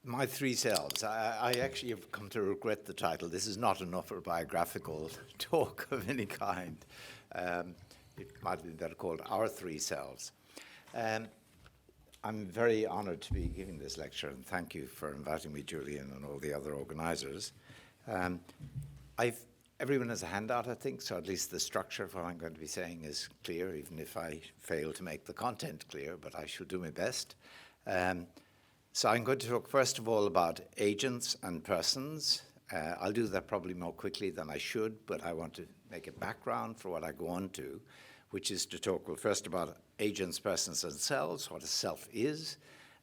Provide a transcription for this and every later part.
My three selves. I actually have come to regret the title. This is not an autobiographical talk of any kind. It might have been better called Our Three Selves. I'm very honored to be giving this lecture, and thank you for inviting me, Julian, and all the other organizers. Everyone has a handout, I think, so at least the structure of what I'm going to be saying is clear, even if I fail to make the content clear, but I shall do my best. So I'm going to talk first of all about agents and persons. I'll do that probably more quickly than I should, but I want to make a background for what I go on to, which is to talk, well, first about agents, persons, and selves, what a self is,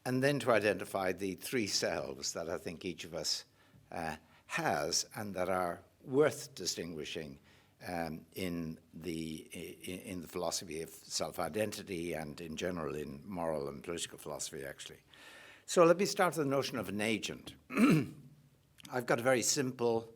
and then to identify the three selves that I think each of us has and that are worth distinguishing in the philosophy of self-identity and in general in moral and political philosophy, actually. So let me start with the notion of an agent. I've got a very simple,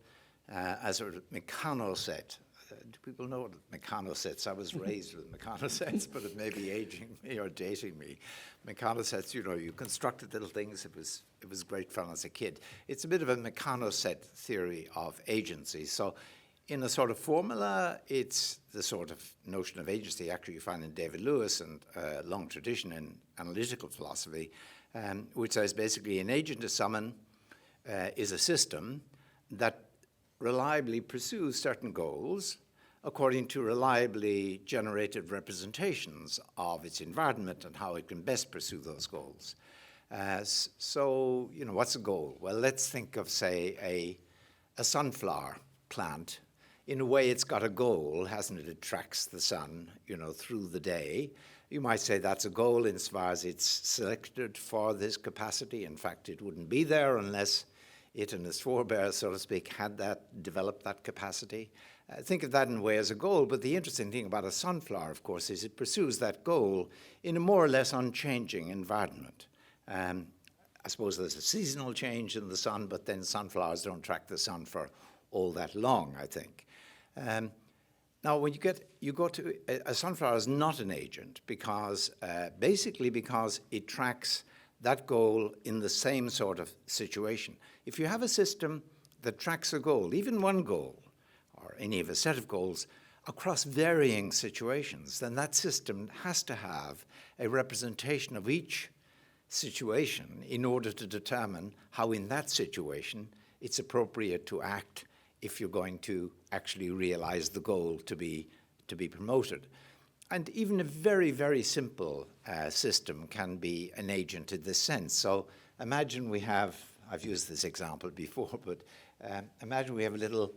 as a mechanosets. Do people know what mechanosets? I was raised with mechanosets, but it may be aging me or dating me. Mechanosets, you know, you constructed little things. It was great fun as a kid. It's a bit of a mechanoset theory of agency. So in a sort of formula, it's the sort of notion of agency actually you find in David Lewis and a long tradition in analytical philosophy, which says basically an agent is someone, is a system that reliably pursues certain goals according to reliably generated representations of its environment and how it can best pursue those goals. So, you know, what's a goal? Well, let's think of, say, a sunflower plant. In a way, it's got a goal, hasn't it? It tracks the sun, you know, through the day. You might say that's a goal insofar as it's selected for this capacity. In fact, it wouldn't be there unless it and its forebears, so to speak, had developed that capacity. Think of that in a way as a goal, but the interesting thing about a sunflower, of course, is it pursues that goal in a more or less unchanging environment. I suppose there's a seasonal change in the sun, but then sunflowers don't track the sun for all that long, I think. Now, when you go to a sunflower is not an agent because basically because it tracks that goal in the same sort of situation. If you have a system that tracks a goal, even one goal, or any of a set of goals, across varying situations, then that system has to have a representation of each situation in order to determine how in that situation it's appropriate to act if you're going to actually realize the goal to be promoted. And even a very, very simple system can be an agent in this sense. So imagine we have, I've used this example before, but imagine we have a little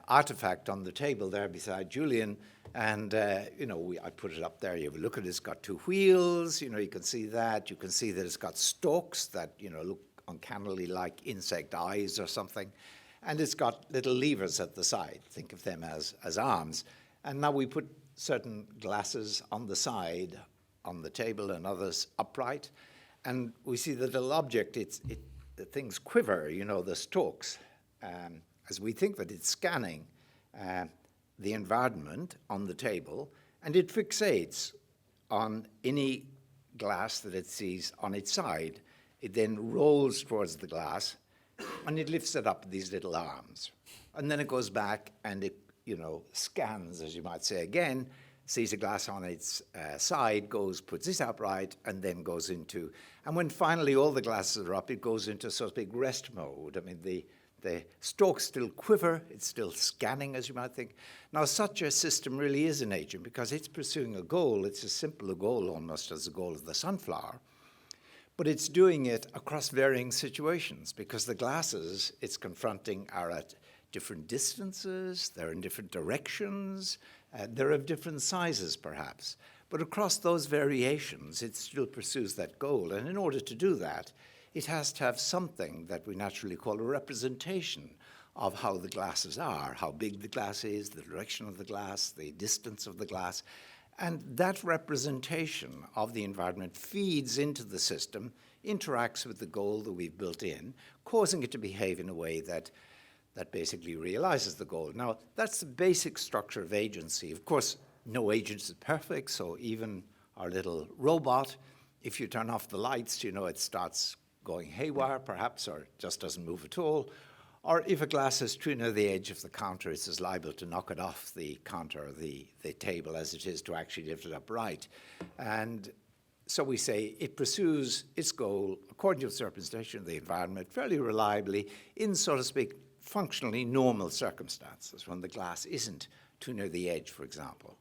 artifact on the table there beside Julian, and you know, I put it up there. You have a look at it. It's got two wheels. You know, you can see that. You can see that it's got stalks that, you know, look uncannily like insect eyes or something. And it's got little levers at the side. Think of them as arms. And now we put certain glasses on the side on the table and others upright. And we see the little object, the things quiver, you know, the stalks, as we think that it's scanning the environment on the table, and it fixates on any glass that it sees on its side. It then rolls towards the glass, and it lifts it up with these little arms. And then it goes back and it, you know, scans, as you might say, again, sees a glass on its side, puts this upright, and then goes into, and when finally all the glasses are up, it goes into sort of big rest mode. I mean, the stalks still quiver, it's still scanning, as you might think. Now, such a system really is an agent because it's pursuing a goal. It's as simple a goal almost as the goal of the sunflower. But it's doing it across varying situations because the glasses it's confronting are at different distances, they're in different directions, they're of different sizes perhaps. But across those variations, it still pursues that goal. And in order to do that, it has to have something that we naturally call a representation of how the glasses are, how big the glass is, the direction of the glass, the distance of the glass. And that representation of the environment feeds into the system, interacts with the goal that we've built in, causing it to behave in a way that basically realizes the goal. Now, that's the basic structure of agency. Of course, no agent is perfect, so even our little robot, if you turn off the lights, you know, it starts going haywire, perhaps, or just doesn't move at all. Or if a glass is too near the edge of the counter, it's as liable to knock it off the counter or the table as it is to actually lift it upright. And so we say it pursues its goal, according to its representation of the environment, fairly reliably in, so to speak, functionally normal circumstances, when the glass isn't too near the edge, for example.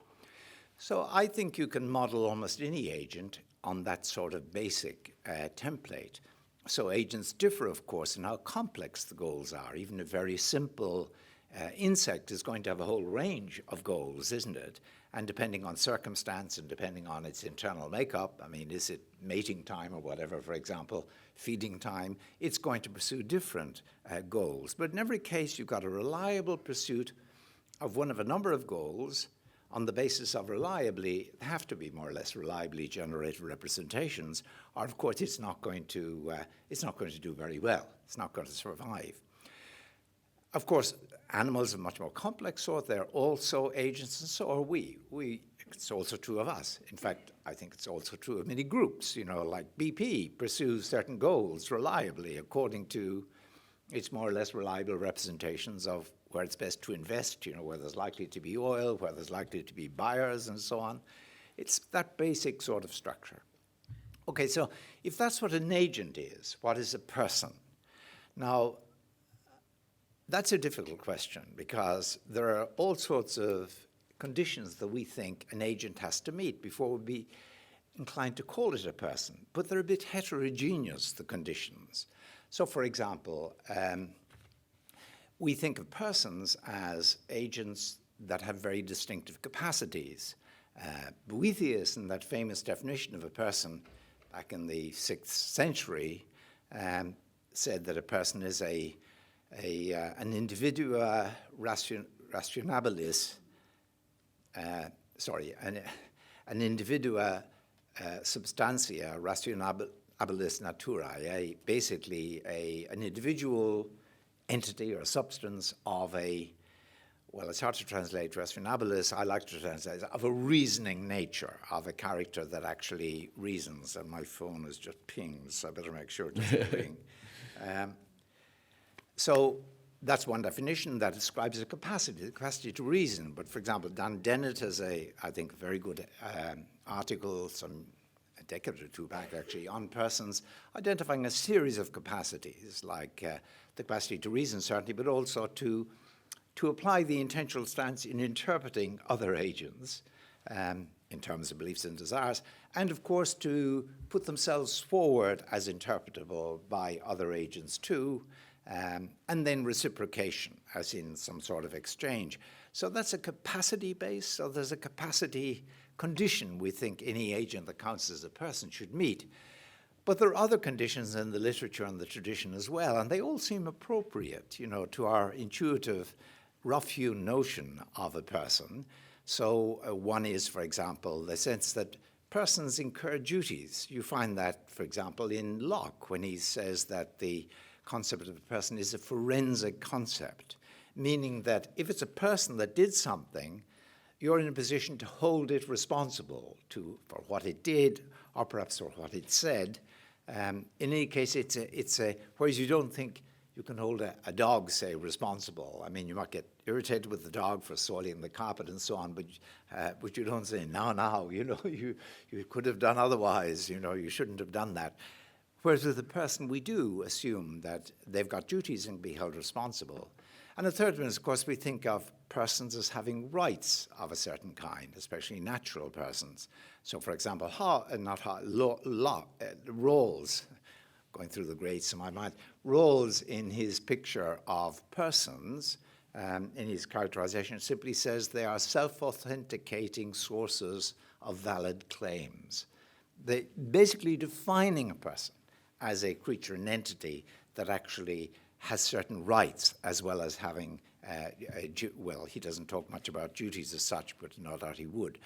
So I think you can model almost any agent on that sort of basic template. So agents differ, of course, in how complex the goals are. Even a very simple insect is going to have a whole range of goals, isn't it? And depending on circumstance and depending on its internal makeup, I mean, is it mating time or whatever, for example, feeding time, it's going to pursue different goals. But in every case, you've got a reliable pursuit of one of a number of goals on the basis of reliably, have to be more or less reliably generated representations, or of course it's not going to do very well. It's not going to survive. Of course, animals are much more complex sort. They're also agents, and so are we. It's also true of us. In fact, I think it's also true of many groups. You know, like BP pursues certain goals reliably according to its more or less reliable representations of where it's best to invest, you know, where there's likely to be oil, where there's likely to be buyers, and so on. It's that basic sort of structure. Okay, so if that's what an agent is, what is a person? Now, that's a difficult question because there are all sorts of conditions that we think an agent has to meet before we'd be inclined to call it a person. But they're a bit heterogeneous, the conditions. So, for example, we think of persons as agents that have very distinctive capacities. Boethius, in that famous definition of a person back in the 6th century, said that a person is an individua rationabilis, an individua substantia rationabilis naturae, basically an individual entity or substance of well, it's hard to translate rationabilis, I like to translate it, of a reasoning nature, of a character that actually reasons. And my phone is just pinged, so I better make sure it doesn't ping. So that's one definition that describes the capacity to reason. But for example, Dan Dennett has I think, a very good article, a decade or two back actually, on persons identifying a series of capacities, like the capacity to reason certainly, but also to apply the intentional stance in interpreting other agents in terms of beliefs and desires, and of course to put themselves forward as interpretable by other agents too, and then reciprocation, as in some sort of exchange. So that's a capacity base, so there's a capacity condition we think any agent that counts as a person should meet. But there are other conditions in the literature and the tradition as well, and they all seem appropriate, you know, to our intuitive, rough-hewn notion of a person. So one is, for example, the sense that persons incur duties. You find that, for example, in Locke, when he says that the concept of a person is a forensic concept, meaning that if it's a person that did something, you're in a position to hold it responsible for what it did, or perhaps for what it said. In any case, whereas you don't think you can hold a dog, say, responsible. I mean, you might get irritated with the dog for soiling the carpet and so on, but you don't say, no, you know, you could have done otherwise, you know, you shouldn't have done that. Whereas with a person, we do assume that they've got duties and be held responsible. And the third one is, of course, we think of persons as having rights of a certain kind, especially natural persons. So, for example, Rawls, going through the grades in my mind, Rawls in his picture of persons, in his characterization, simply says they are self-authenticating sources of valid claims. They basically defining a person as a creature, an entity that actually has certain rights as well as having, well, he doesn't talk much about duties as such, but no doubt he would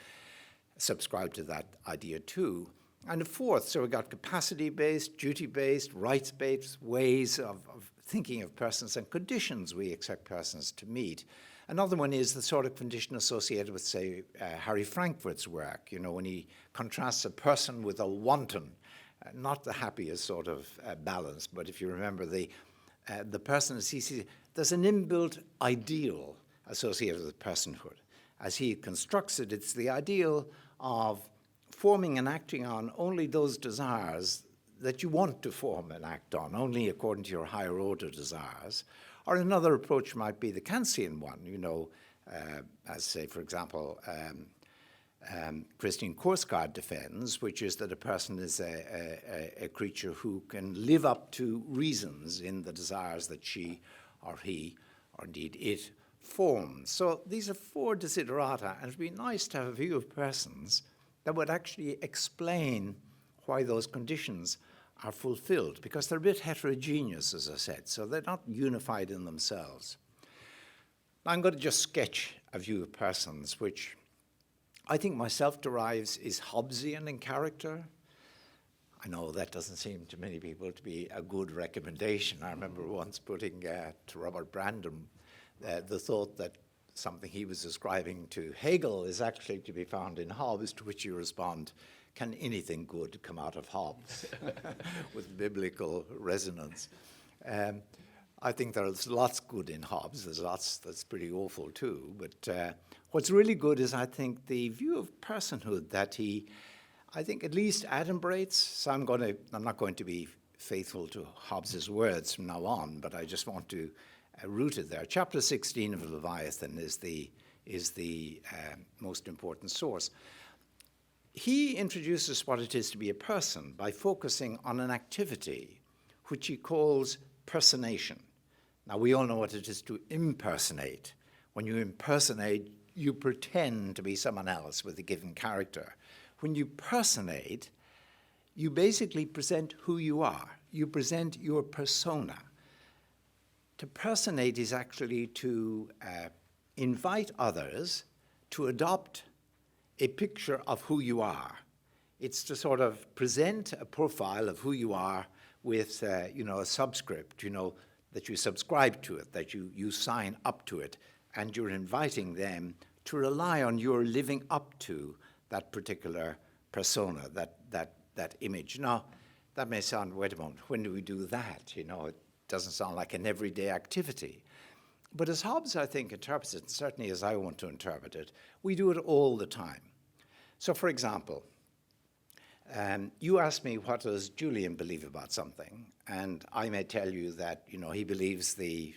subscribe to that idea too. And the fourth, so we've got capacity-based, duty-based, rights-based ways of thinking of persons and conditions we expect persons to meet. Another one is the sort of condition associated with, say, Harry Frankfurt's work, you know, when he contrasts a person with a wanton. not the happiest sort of balance, but if you remember the person as he sees, there's an inbuilt ideal associated with personhood. As he constructs it, it's the ideal of forming and acting on only those desires that you want to form and act on, only according to your higher order desires. Or another approach might be the Kantian one, as say, for example, Christine Korsgaard defends, which is that a person is a creature who can live up to reasons in the desires that she or he, or indeed it, forms. So these are 4 desiderata, and it would be nice to have a view of persons that would actually explain why those conditions are fulfilled, because they're a bit heterogeneous, as I said, so they're not unified in themselves. I'm going to just sketch a view of persons, which I think myself derives is Hobbesian in character. I know that doesn't seem to many people to be a good recommendation. I remember once putting to Robert Brandon the thought that something he was ascribing to Hegel is actually to be found in Hobbes, to which you respond, can anything good come out of Hobbes? With biblical resonance. I think there's lots good in Hobbes. There's lots that's pretty awful too. But what's really good is, I think, the view of personhood that he, I think, at least adumbrates. So I'm not going to be faithful to Hobbes's words from now on, but I just want to root it there. Chapter 16 of Leviathan is the most important source. He introduces what it is to be a person by focusing on an activity which he calls personation. Now, we all know what it is to impersonate. When you impersonate, you pretend to be someone else with a given character. When you personate, you basically present who you are. You present your persona. To personate is actually to invite others to adopt a picture of who you are. It's to sort of present a profile of who you are with, a subscript, that you subscribe to it, that you sign up to it, and you're inviting them to rely on your living up to that particular persona, that image. Now, that may sound, wait a moment, when do we do that? It doesn't sound like an everyday activity. But as Hobbes, I think, interprets it, and certainly as I want to interpret it, we do it all the time. So, for example, you ask me, what does Julian believe about something? And I may tell you that, he believes the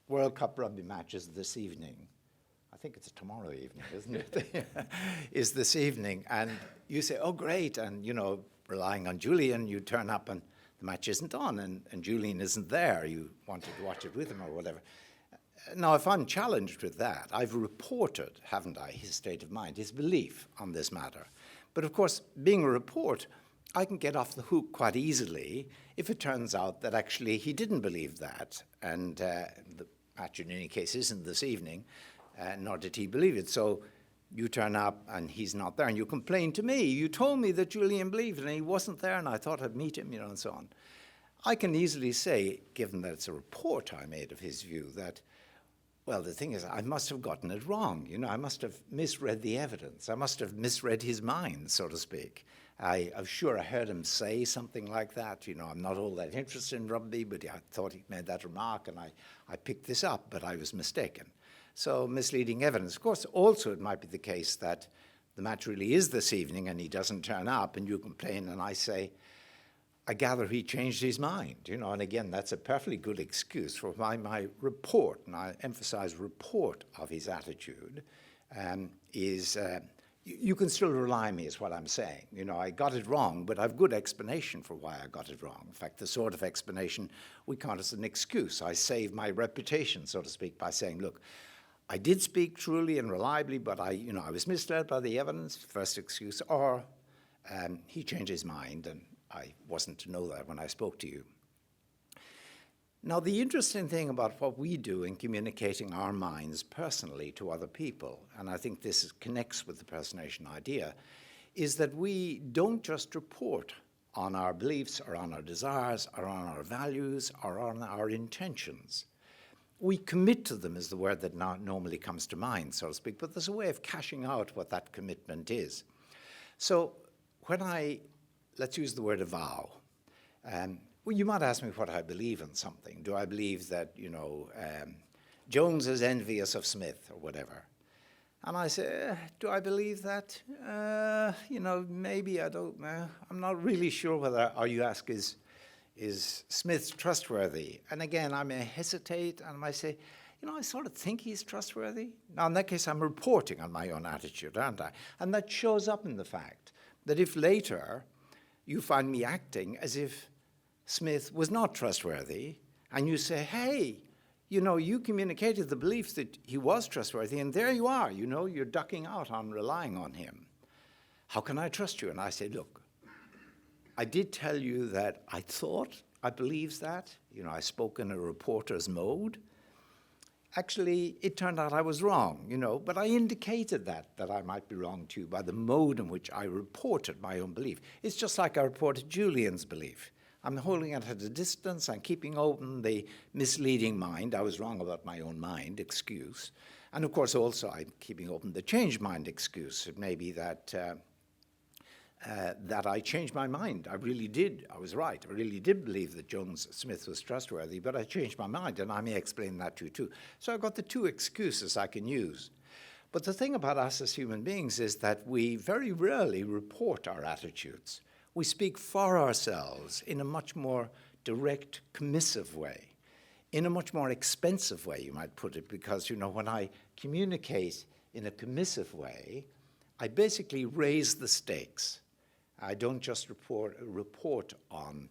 World Cup rugby match is this evening. I think it's tomorrow evening, isn't it? Is this evening. And you say, oh, great. And, relying on Julian, you turn up and the match isn't on, and Julian isn't there. You wanted to watch it with him or whatever. Now, if I'm challenged with that, I've reported, haven't I, his state of mind, his belief on this matter. But of course, being a report, I can get off the hook quite easily if it turns out that actually he didn't believe that, and the match in any case isn't this evening, nor did he believe it. So you turn up and he's not there, and you complain to me. You told me that Julian believed it, and he wasn't there, and I thought I'd meet him, and so on. I can easily say, given that it's a report I made of his view, that, well, the thing is, I must have gotten it wrong. I must have misread the evidence. I must have misread his mind, so to speak. I'm sure I heard him say something like that. I'm not all that interested in rugby, but I thought he made that remark, and I picked this up, but I was mistaken. So misleading evidence. Of course, also it might be the case that the match really is this evening and he doesn't turn up, and you complain, and I say, I gather he changed his mind, and again, that's a perfectly good excuse for my report, and I emphasize report of his attitude, you can still rely on me, is what I'm saying. I got it wrong, but I've good explanation for why I got it wrong. In fact, the sort of explanation we count as an excuse. I save my reputation, so to speak, by saying, look, I did speak truly and reliably, but I was misled by the evidence, first excuse, or he changed his mind, and I wasn't to know that when I spoke to you. Now, the interesting thing about what we do in communicating our minds personally to other people, and I think this connects with the personation idea, is that we don't just report on our beliefs or on our desires or on our values or on our intentions. We commit to them is the word that normally comes to mind, so to speak, but there's a way of cashing out what that commitment is. So when I let's use the word avow. Well, you might ask me what I believe in something. Do I believe that, Jones is envious of Smith or whatever? And I say, do I believe that? Maybe I don't know. I'm not really sure whether, or you ask, is Smith trustworthy? And again, I may hesitate and I might say, I sort of think he's trustworthy. Now, in that case, I'm reporting on my own attitude, aren't I? And that shows up in the fact that if later you find me acting as if Smith was not trustworthy, and you say, hey, you communicated the belief that he was trustworthy, and there you are, you're ducking out on relying on him. How can I trust you? And I say, look, I did tell you that I thought I believed that. I spoke in a reporter's mode. Actually, it turned out I was wrong, but I indicated that I might be wrong too by the mode in which I reported my own belief. It's just like I reported Julian's belief. I'm holding it at a distance. I'm keeping open the misleading mind. I was wrong about my own mind excuse. And of course, also, I'm keeping open the changed mind excuse. It may be that I changed my mind. I really did. I was right. I really did believe that Smith was trustworthy, but I changed my mind, and I may explain that to you too. So I've got the two excuses I can use. But the thing about us as human beings is that we very rarely report our attitudes. We speak for ourselves in a much more direct, commissive way, in a much more expensive way, you might put it, because, when I communicate in a commissive way, I basically raise the stakes. I don't just report on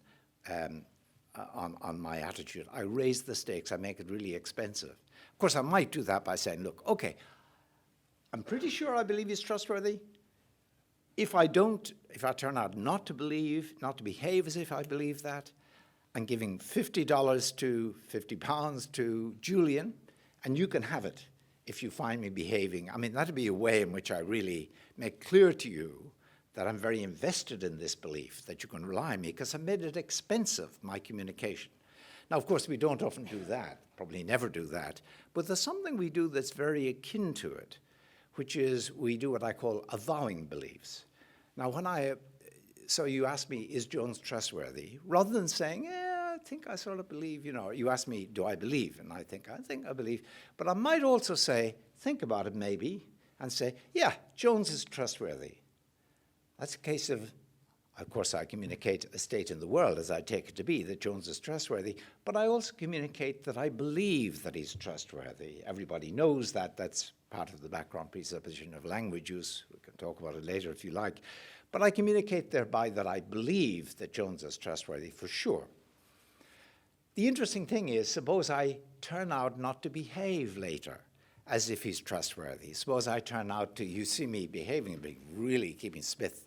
my attitude. I raise the stakes. I make it really expensive. Of course, I might do that by saying, look, okay, I'm pretty sure I believe he's trustworthy. If I turn out not to behave as if I believe that, I'm giving £50 to £50 to Julian, and you can have it if you find me behaving. I mean, that'd be a way in which I really make clear to you that I'm very invested in this belief, that you can rely on me, because I made it expensive, my communication. Now, of course, we don't often do that, probably never do that, but there's something we do that's very akin to it, which is we do what I call avowing beliefs. Now, so you ask me, is Jones trustworthy? Rather than saying, I think I sort of believe, you ask me, do I believe? And I think I believe. But I might also say, think about it maybe, and say, yeah, Jones is trustworthy. That's a case of course, I communicate a state in the world as I take it to be, that Jones is trustworthy, but I also communicate that I believe that he's trustworthy. Everybody knows that. That's part of the background presupposition of language use. We can talk about it later if you like. But I communicate thereby that I believe that Jones is trustworthy for sure. The interesting thing is, suppose I turn out not to behave later as if he's trustworthy. Suppose I turn out to, you see me behaving, really keeping Smith.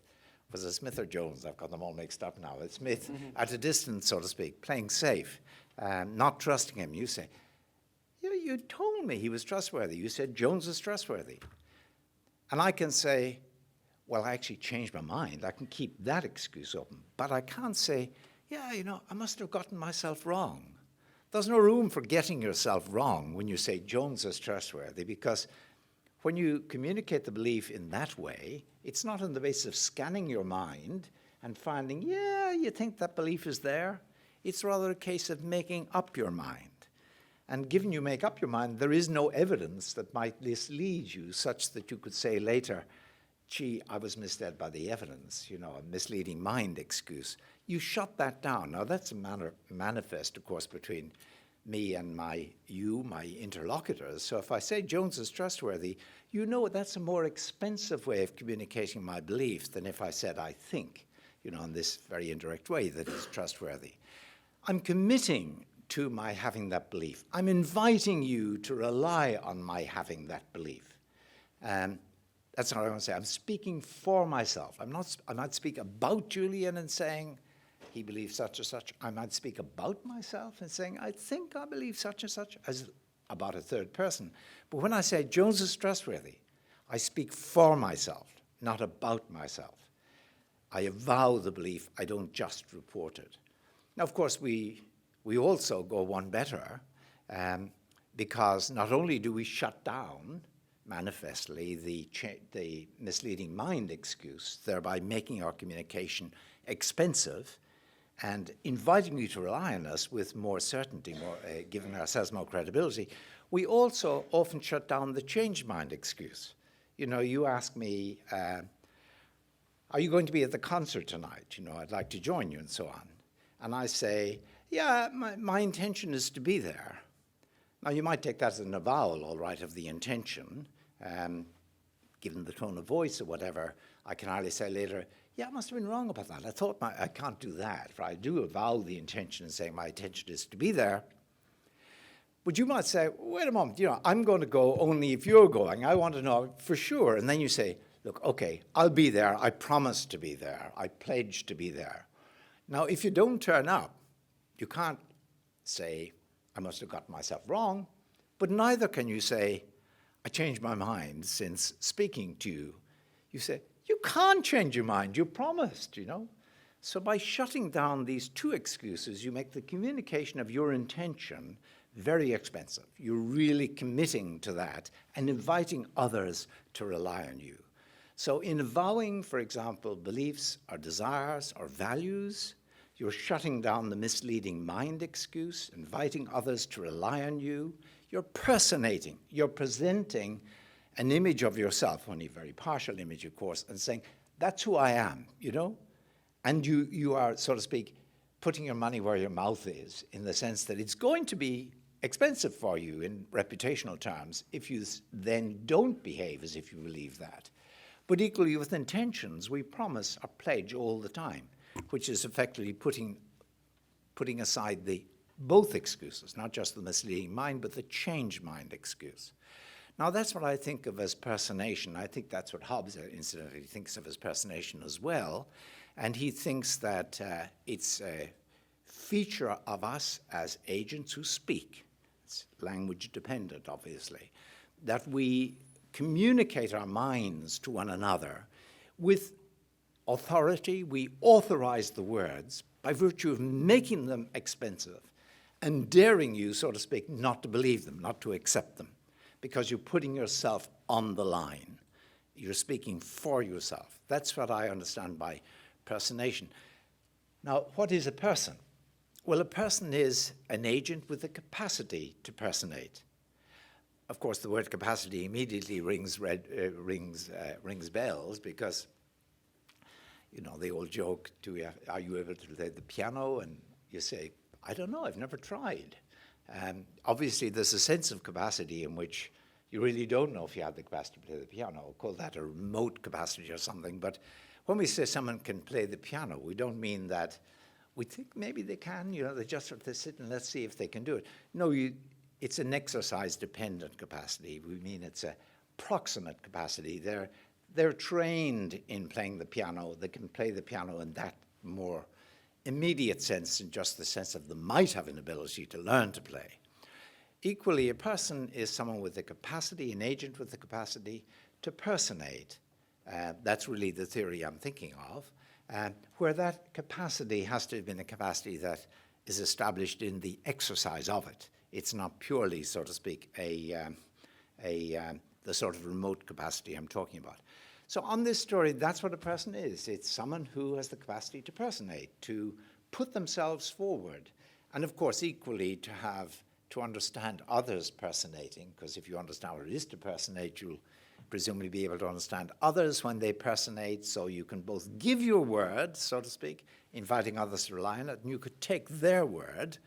Was it Smith or Jones? I've got them all mixed up now. It's Smith at a distance, so to speak, playing safe, not trusting him. You say, you told me he was trustworthy. You said Jones is trustworthy. And I can say, well, I actually changed my mind. I can keep that excuse open. But I can't say, I must have gotten myself wrong. There's no room for getting yourself wrong when you say Jones is trustworthy, because when you communicate the belief in that way, it's not on the basis of scanning your mind and finding, you think that belief is there. It's rather a case of making up your mind. And given you make up your mind, there is no evidence that might mislead you such that you could say later, gee, I was misled by the evidence, a misleading mind excuse. You shut that down. Now, that's a manifest, of course, between me and my interlocutors. So if I say Jones is trustworthy, that's a more expensive way of communicating my beliefs than if I said I think, in this very indirect way that he's trustworthy. I'm committing to my having that belief. I'm inviting you to rely on my having that belief. That's what I want to say. I'm speaking for myself. I might speak about Julian and saying, he believes such and such. I might speak about myself and saying, I think I believe such and such, as about a third person. But when I say Jones is trustworthy, I speak for myself, not about myself. I avow the belief. I don't just report it. Now, of course, we also go one better, because not only do we shut down manifestly the misleading mind excuse, thereby making our communication expensive, and inviting you to rely on us with more certainty, giving ourselves more credibility, we also often shut down the change mind excuse. You know, you ask me, are you going to be at the concert tonight? You know, I'd like to join you and so on. And I say, yeah, my intention is to be there. Now, you might take that as an avowal, all right, of the intention. Given the tone of voice or whatever, I can hardly say later, yeah, I must have been wrong about that. I thought I can't do that. I do avow the intention and saying my intention is to be there. But you might say, wait a moment, you know, I'm going to go only if you're going. I want to know for sure. And then you say, look, okay, I'll be there. I promise to be there. I pledge to be there. Now, if you don't turn up, you can't say, I must have gotten myself wrong. But neither can you say, I changed my mind since speaking to you. You say, you can't change your mind. You promised, you know. So by shutting down these two excuses, you make the communication of your intention very expensive. You're really committing to that and inviting others to rely on you. So in avowing, for example, beliefs or desires or values, you're shutting down the misleading mind excuse, inviting others to rely on you. You're personating, you're presenting an image of yourself, only a very partial image, of course, and saying, that's who I am, you know? And you are, so to speak, putting your money where your mouth is, in the sense that it's going to be expensive for you in reputational terms if you then don't behave as if you believe that. But equally with intentions, we promise or pledge all the time, which is effectively putting aside both excuses, not just the misleading mind, but the change mind excuse. Now, that's what I think of as personation. I think that's what Hobbes, incidentally, thinks of as personation as well. And he thinks that it's a feature of us as agents who speak. It's language dependent, obviously, that we communicate our minds to one another with authority. We authorize the words by virtue of making them expensive and daring you, so to speak, not to believe them, not to accept them, because you're putting yourself on the line. You're speaking for yourself. That's what I understand by personation. Now, what is a person? Well, a person is an agent with the capacity to personate. Of course, the word capacity immediately rings bells, because, you know, the old joke, are you able to play the piano? And you say, I don't know, I've never tried. Obviously, there's a sense of capacity in which you really don't know if you have the capacity to play the piano. We'll call that a remote capacity or something. But when we say someone can play the piano, we don't mean that we think maybe they can, you know, they just have to sit and let's see if they can do it. No, it's an exercise-dependent capacity. We mean it's a proximate capacity. They're trained in playing the piano. They can play the piano in that more immediate sense, in just the sense of they might have an ability to learn to play. Equally, a person is someone with the capacity, an agent with the capacity to personate. That's really the theory I'm thinking of, where that capacity has to have been a capacity that is established in the exercise of it. It's not purely, so to speak, the sort of remote capacity I'm talking about. So on this story, that's what a person is. It's someone who has the capacity to personate, to put themselves forward, and of course, equally, to understand others personating, because if you understand what it is to personate, you'll presumably be able to understand others when they personate, so you can both give your word, so to speak, inviting others to rely on it, and you could take their word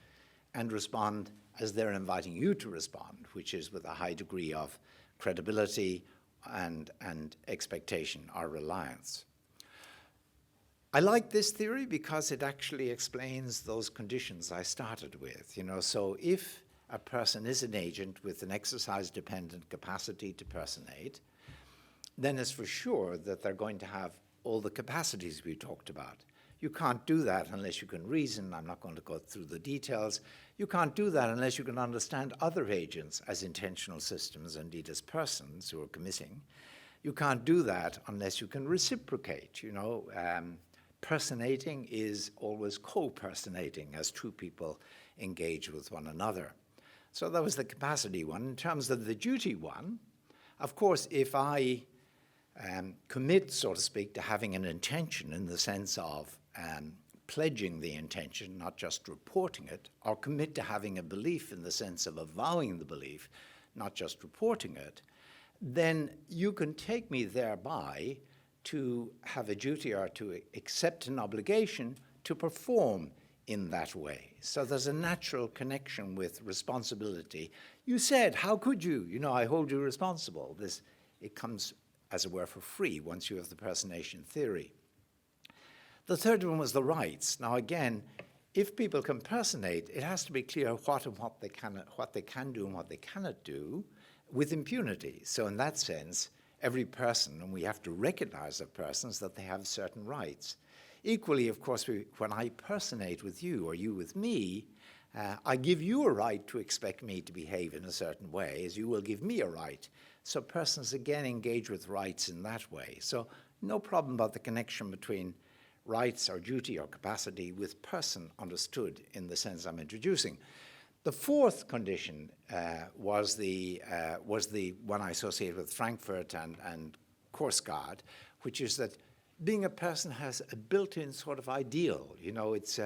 and respond as they're inviting you to respond, which is with a high degree of credibility and expectation or reliance. I like this theory because it actually explains those conditions I started with. You know, so if a person is an agent with an exercise-dependent capacity to personate, then it's for sure that they're going to have all the capacities we talked about. You can't do that unless you can reason. I'm not going to go through the details. You can't do that unless you can understand other agents as intentional systems, indeed as persons who are committing. You can't do that unless you can reciprocate. You know, personating is always co-personating as two people engage with one another. So that was the capacity one. In terms of the duty one, of course, if I commit, so to speak, to having an intention in the sense of pledging the intention, not just reporting it, or commit to having a belief in the sense of avowing the belief, not just reporting it, then you can take me thereby to have a duty or to accept an obligation to perform in that way. So there's a natural connection with responsibility. You said, how could you? You know, I hold you responsible. It comes, as it were, for free once you have the personation theory. The third one was the rights. Now again, if people can personate, it has to be clear what they can do and what they cannot do with impunity. So in that sense, every person, and we have to recognize the persons, that they have certain rights. Equally, of course, when I personate with you or you with me, I give you a right to expect me to behave in a certain way, as you will give me a right. So persons, again, engage with rights in that way. So no problem about the connection between rights or duty or capacity with person understood in the sense I'm introducing. The fourth condition was the one I associated with Frankfurt and Korsgaard, which is that being a person has a built-in sort of ideal. You know, it's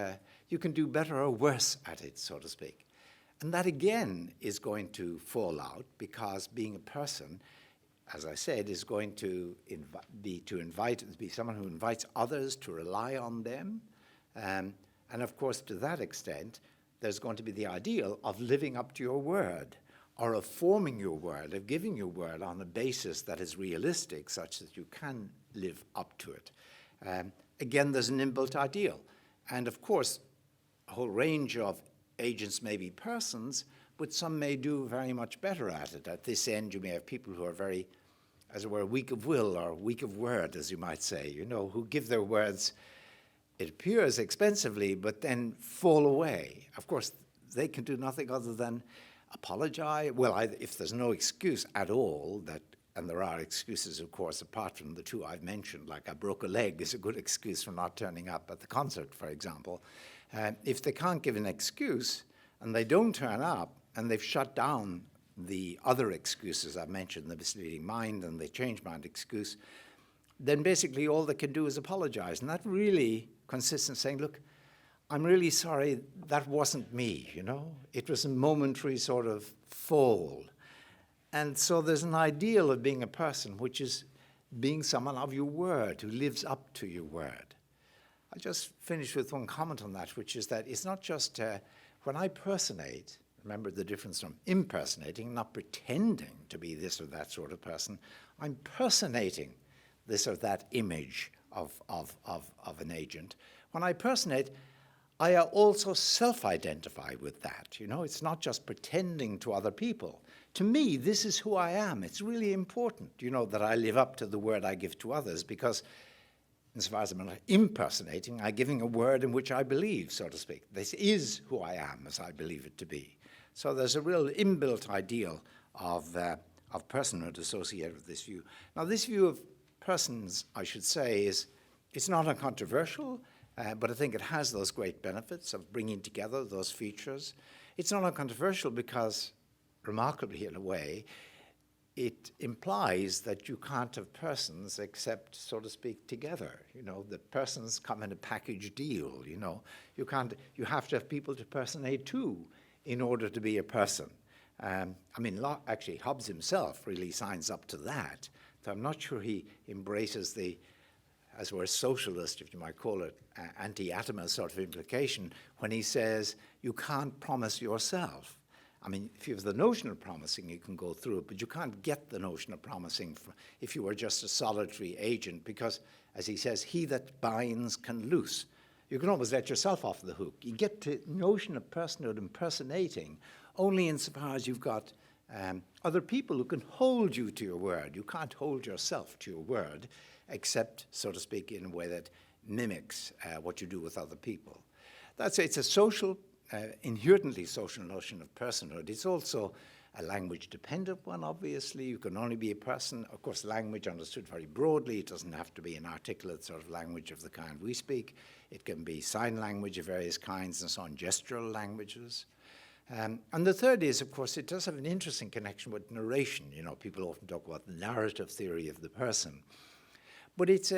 you can do better or worse at it, so to speak. And that, again, is going to fall out because being a person, as I said, is going to be someone who invites others to rely on them. And of course, to that extent, there's going to be the ideal of living up to your word, or of forming your word, of giving your word on a basis that is realistic, such that you can live up to it. Again, there's an inbuilt ideal. And of course, a whole range of agents may be persons, but some may do very much better at it. At this end, you may have people who are very, as it were, weak of will or weak of word, as you might say, you know, who give their words, it appears expensively, but then fall away. Of course, they can do nothing other than apologize. Well, if there's no excuse at all, and there are excuses, of course, apart from the two I've mentioned, like I broke a leg is a good excuse for not turning up at the concert, for example. If they can't give an excuse and they don't turn up and they've shut down the other excuses I've mentioned, the misleading mind and the change mind excuse, then basically all they can do is apologize. And that really consists in saying, look, I'm really sorry, that wasn't me, you know? It was a momentary sort of fall. And so there's an ideal of being a person, which is being someone of your word, who lives up to your word. I just finished with one comment on that, which is that it's not just when I personate, remember the difference from impersonating, not pretending to be this or that sort of person, I'm personating this or that image of an agent. When I personate, I also self-identify with that. You know, it's not just pretending to other people. To me, this is who I am. It's really important, you know, that I live up to the word I give to others, because as far as I'm impersonating, I'm giving a word in which I believe, so to speak. This is who I am as I believe it to be. So there's a real inbuilt ideal of personhood associated with this view. Now, this view of persons, I should say, it's not uncontroversial, but I think it has those great benefits of bringing together those features. It's not uncontroversial because, remarkably in a way, it implies that you can't have persons except, so to speak, together. You know, the persons come in a package deal, you know. You have to have people to personate too in order to be a person. I mean, actually, Hobbes himself really signs up to that. So I'm not sure he embraces the, as we're a socialist, if you might call it, anti-atomist sort of implication when he says you can't promise yourself. I mean, if you have the notion of promising, you can go through it, but you can't get the notion of promising if you were just a solitary agent, because, as he says, he that binds can loose. You can always let yourself off the hook. You get the notion of personhood impersonating only insofar as you've got other people who can hold you to your word. You can't hold yourself to your word, except, so to speak, in a way that mimics what you do with other people. It's a social, inherently social notion of personhood. It's also a language-dependent one, obviously. You can only be a person. Of course, language understood very broadly. It doesn't have to be an articulate sort of language of the kind we speak. It can be sign language of various kinds and so on, gestural languages. And the third is, of course, it does have an interesting connection with narration. You know, people often talk about the narrative theory of the person. But it's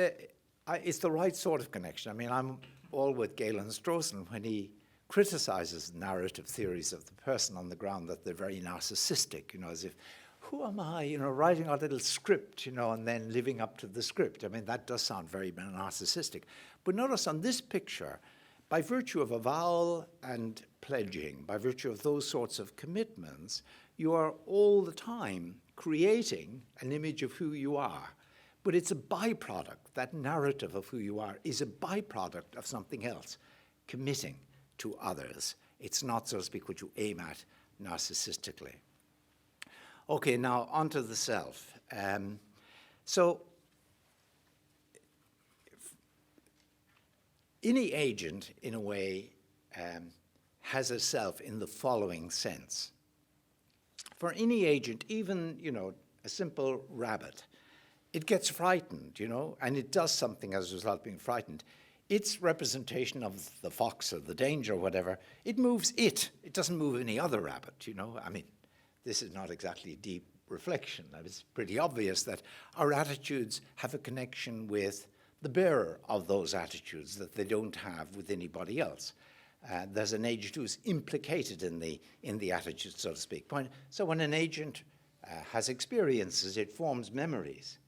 it's the right sort of connection. I mean, I'm all with Galen Strawson when he criticizes narrative theories of the person on the ground that they're very narcissistic, as if, who am I, writing a little script, and then living up to the script. I mean, that does sound very narcissistic. But notice on this picture, by virtue of avowal and pledging, by virtue of those sorts of commitments, you are all the time creating an image of who you are. But it's a byproduct. That narrative of who you are is a byproduct of something else, committing to others. It's not, so to speak, what you aim at narcissistically. Okay, now onto the self. So any agent, in a way, has a self in the following sense. For any agent, even, a simple rabbit, it gets frightened, and it does something as a result of being frightened. Its representation of the fox or the danger or whatever, it moves it. It doesn't move any other rabbit, I mean, this is not exactly deep reflection. It's pretty obvious that our attitudes have a connection with the bearer of those attitudes that they don't have with anybody else. There's an agent who's implicated in the attitude, so to speak. So when an agent has experiences, it forms memories.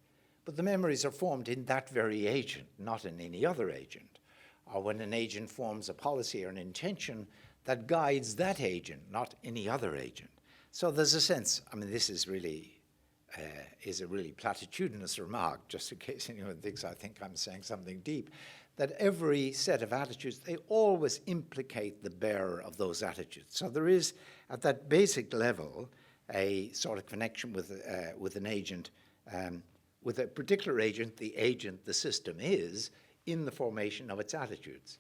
But the memories are formed in that very agent, not in any other agent. Or when an agent forms a policy or an intention that guides that agent, not any other agent. So there's a sense, I mean, this is really is a really platitudinous remark, just in case anyone thinks I think I'm saying something deep, that every set of attitudes, they always implicate the bearer of those attitudes. So there is, at that basic level, a sort of connection with an agent. With a particular agent, the system is in the formation of its attitudes.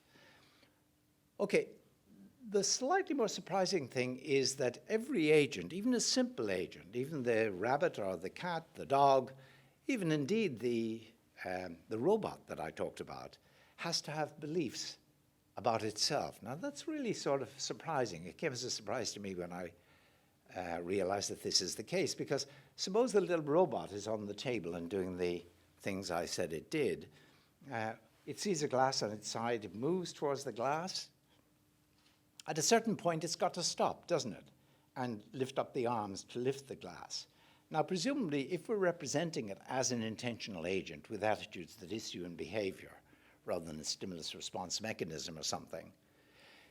Okay, the slightly more surprising thing is that every agent, even a simple agent, even the rabbit or the cat, the dog, even indeed the robot that I talked about, has to have beliefs about itself. Now that's really sort of surprising. It came as a surprise to me when I realized that this is the case, because suppose the little robot is on the table and doing the things I said it did. It sees a glass on its side, it moves towards the glass. At a certain point, it's got to stop, doesn't it? And lift up the arms to lift the glass. Now, presumably, if we're representing it as an intentional agent with attitudes that issue in behavior, rather than a stimulus response mechanism or something,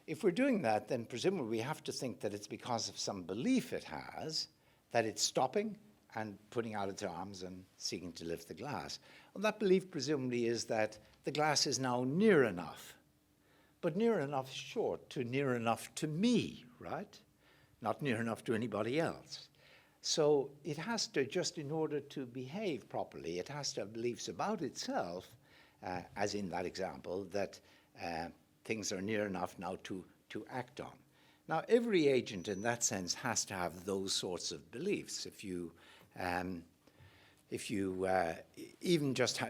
if we're doing that, then presumably we have to think that it's because of some belief it has that it's stopping and putting out its arms and seeking to lift the glass. Well, that belief presumably is that the glass is now near enough. But near enough is short to near enough to me, right? Not near enough to anybody else. So it has to, just in order to behave properly, it has to have beliefs about itself, as in that example, that things are near enough now to act on. Now, every agent in that sense has to have those sorts of beliefs. If you even just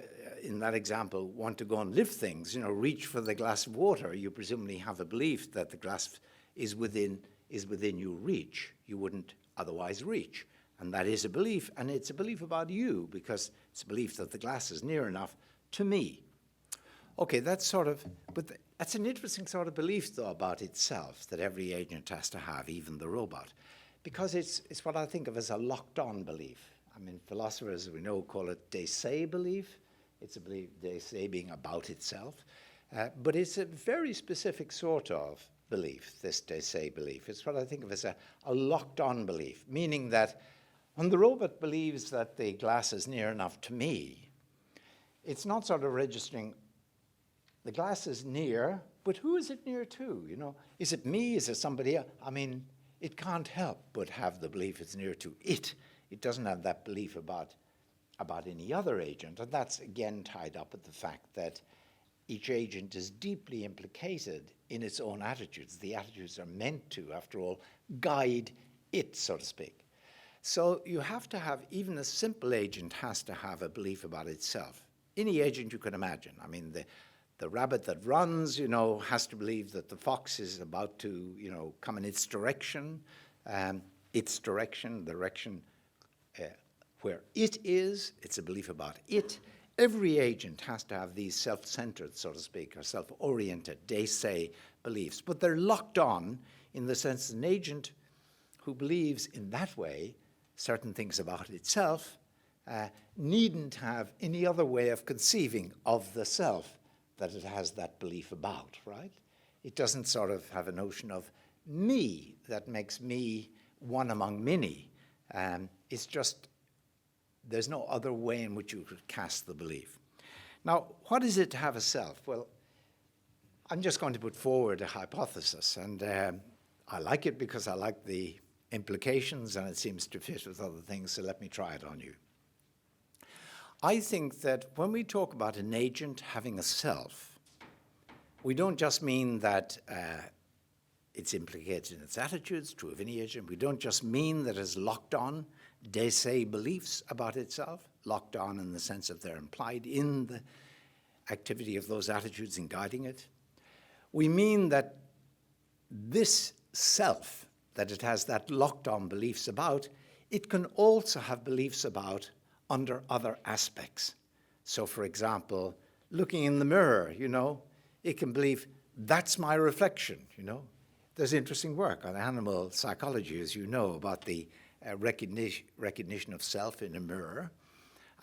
in that example want to go and lift things, reach for the glass of water, you presumably have a belief that the glass is within your reach. You wouldn't otherwise reach. And that is a belief, and it's a belief about you, because it's a belief that the glass is near enough to me. Okay, that's that's an interesting sort of belief, though, about itself, that every agent has to have, even the robot, because it's what I think of as a locked-on belief. I mean, philosophers, we know, call it de se belief. It's a belief, de se being about itself. But it's a very specific sort of belief, this de se belief. It's what I think of as a locked-on belief, meaning that when the robot believes that the glass is near enough to me, it's not sort of registering the glass is near, but who is it near to? Is it me? Is it somebody else? I mean, it can't help but have the belief it's near to it. It doesn't have that belief about any other agent, and that's again tied up with the fact that each agent is deeply implicated in its own attitudes. The attitudes are meant to, after all, guide it, so to speak. So you have to have, even a simple agent has to have a belief about itself. Any agent you can imagine. I mean, the rabbit that runs, has to believe that the fox is about to, come in its direction, the direction where it is. It's a belief about it. Every agent has to have these self-centered, so to speak, or self-oriented, they say, beliefs, but they're locked on in the sense an agent who believes in that way certain things about itself needn't have any other way of conceiving of the self that it has that belief about, right? It doesn't sort of have a notion of me that makes me one among many. It's just, there's no other way in which you could cast the belief. Now, what is it to have a self? Well, I'm just going to put forward a hypothesis, and I like it because I like the implications and it seems to fit with other things, so let me try it on you. I think that when we talk about an agent having a self, we don't just mean that it's implicated in its attitudes, true of any agent. We don't just mean that it's locked on, they say, beliefs about itself, locked on in the sense that they're implied in the activity of those attitudes in guiding it. We mean that this self, that it has that locked on beliefs about, it can also have beliefs about under other aspects. So for example, looking in the mirror, it can believe that's my reflection, There's interesting work on animal psychology, as you know, about the recognition of self in a mirror.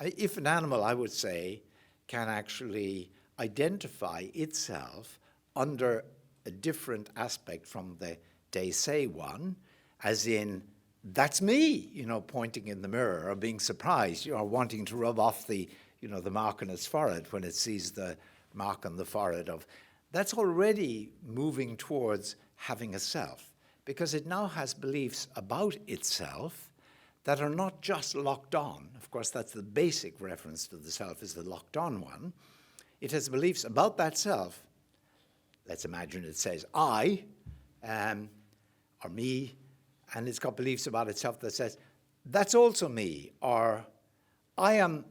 If an animal, I would say, can actually identify itself under a different aspect from the they say one, as in, that's me, pointing in the mirror or being surprised, or wanting to rub off the mark on its forehead when it sees the mark on the forehead that's already moving towards having a self, because it now has beliefs about itself that are not just locked on. Of course, that's the basic reference to the self, is the locked on one. It has beliefs about that self. Let's imagine it says I, or me, and it's got beliefs about itself that says, that's also me, or I am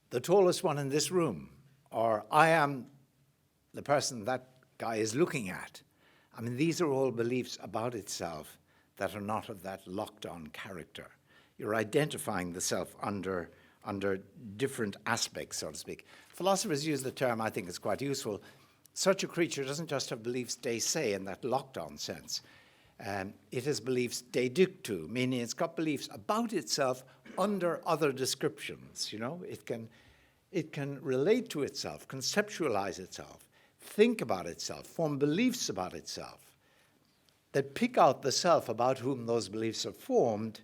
the tallest one in this room, or I am the person that guy is looking at. I mean, these are all beliefs about itself that are not of that locked-on character. You're identifying the self under different aspects, so to speak. Philosophers use the term, I think it's quite useful. Such a creature doesn't just have beliefs de se in that locked-on sense. It has beliefs de dictu, meaning it's got beliefs about itself under other descriptions. It can relate to itself, conceptualize itself, think about itself, form beliefs about itself that pick out the self about whom those beliefs are formed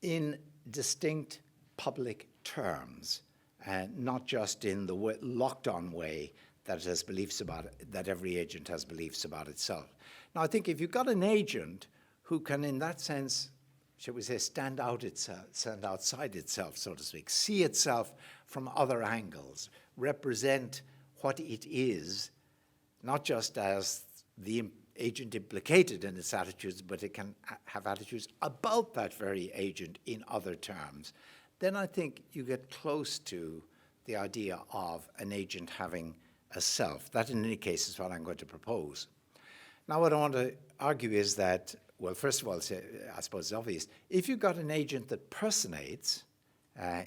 in distinct public terms, and not just in the locked-on way that it has beliefs about it, that every agent has beliefs about itself. Now, I think if you've got an agent who can, in that sense, shall we say, stand outside itself, so to speak, see itself from other angles, represent what it is, not just as the agent implicated in its attitudes, but it can have attitudes about that very agent in other terms, then I think you get close to the idea of an agent having a self. That, in any case, is what I'm going to propose. Now, what I want to argue is that, well, first of all, I suppose it's obvious. If you've got an agent that personates,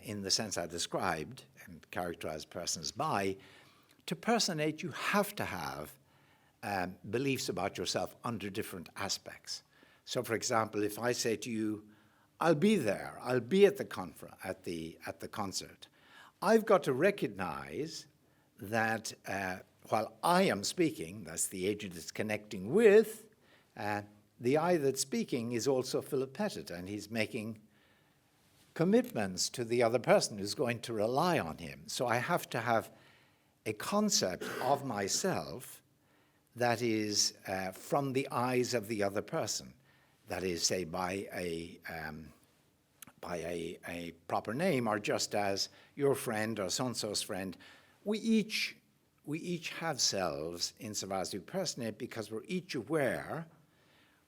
in the sense I described and characterized persons by, to personate, you have to have beliefs about yourself under different aspects. So, for example, if I say to you, I'll be there, I'll be at the concert, I've got to recognize that while I am speaking, that's the agent it's connecting with, the I that's speaking is also Philip Pettit, and he's making commitments to the other person who's going to rely on him. So I have to have a concept of myself that is from the eyes of the other person. That is, say, by a proper name, or just as your friend or so-and-so's friend. We each have selves insofar as we personate, because we're each aware.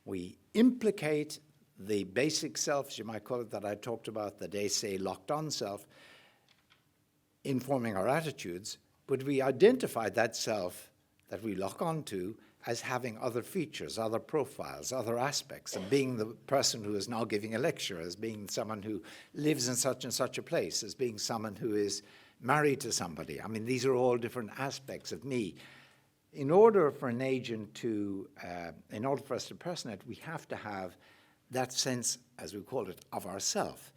We implicate the basic selves, you might call it, that I talked about, the they say locked-on self, in forming our attitudes, but we identify that self that we lock onto as having other features, other profiles, other aspects, and being the person who is now giving a lecture, as being someone who lives in such and such a place, as being someone who is married to somebody. I mean, these are all different aspects of me. In order for an agent to, in order for us to personate, we have to have that sense, as we call it, of ourself,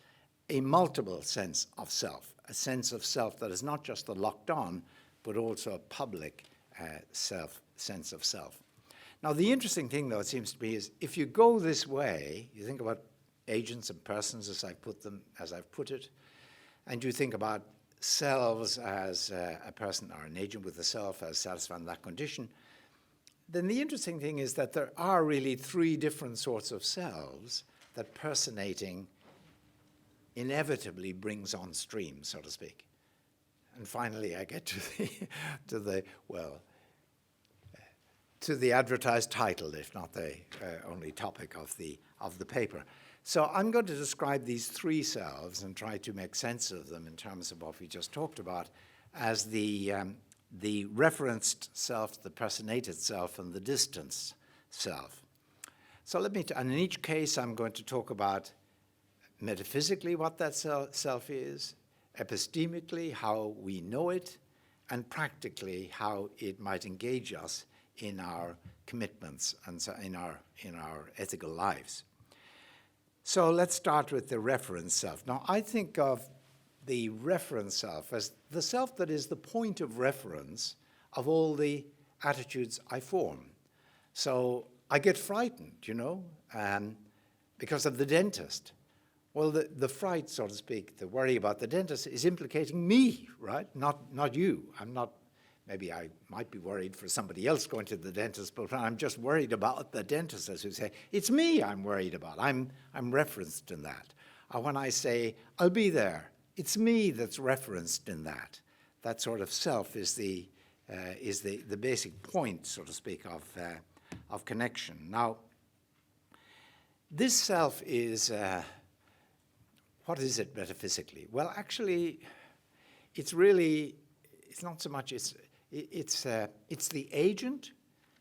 a multiple sense of self, a sense of self that is not just the locked on, but also a public sense of self. Now, the interesting thing, though, it seems to me, is if you go this way, you think about agents and persons as I've put it, and you think about selves as a person or an agent with a self as satisfying that condition, then the interesting thing is that there are really three different sorts of selves that personating inevitably brings on stream, so to speak. And finally, I get to the advertised title, if not the only topic of the paper. So I'm going to describe these three selves and try to make sense of them in terms of what we just talked about as the referenced self, the personated self, and the distanced self. So and in each case, I'm going to talk about metaphysically what that self is, epistemically how we know it, and practically how it might engage us in our commitments and so in our ethical lives. So let's start with the reference self. Now, I think of the reference self as the self that is the point of reference of all the attitudes I form. So I get frightened, because of the dentist. Well, the fright, so to speak, the worry about the dentist is implicating me, right? Not you. Maybe I might be worried for somebody else going to the dentist, but I'm just worried about the dentist, as we say. It's me I'm worried about. I'm referenced in that. Or when I say, I'll be there, it's me that's referenced in that. That sort of self is the basic point, so to speak, of connection. Now, this self is, what is it metaphysically? Well, actually, it's not so much, it's the agent,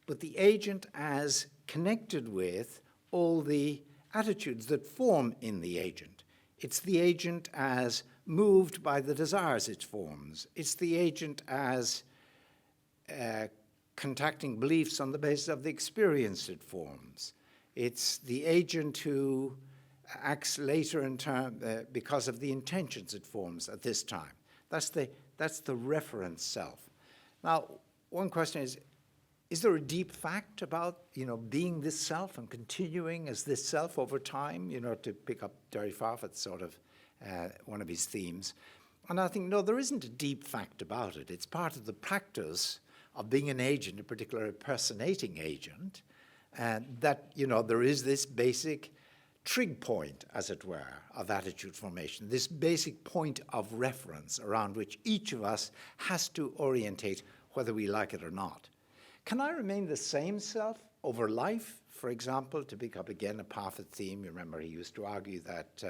but the agent as connected with all the attitudes that form in the agent. It's the agent as moved by the desires it forms. It's the agent as contacting beliefs on the basis of the experience it forms. It's the agent who acts later in time because of the intentions it forms at this time. That's the reference self. Now, one question is there a deep fact about, being this self and continuing as this self over time, to pick up Derry Farfatt's sort of one of his themes? And I think, no, there isn't a deep fact about it. It's part of the practice of being an agent, in particular a personating agent, and that, there is this basic trig point, as it were, of attitude formation, this basic point of reference around which each of us has to orientate whether we like it or not. Can I remain the same self over life? For example, to pick up again a Parfit theme, you remember he used to argue that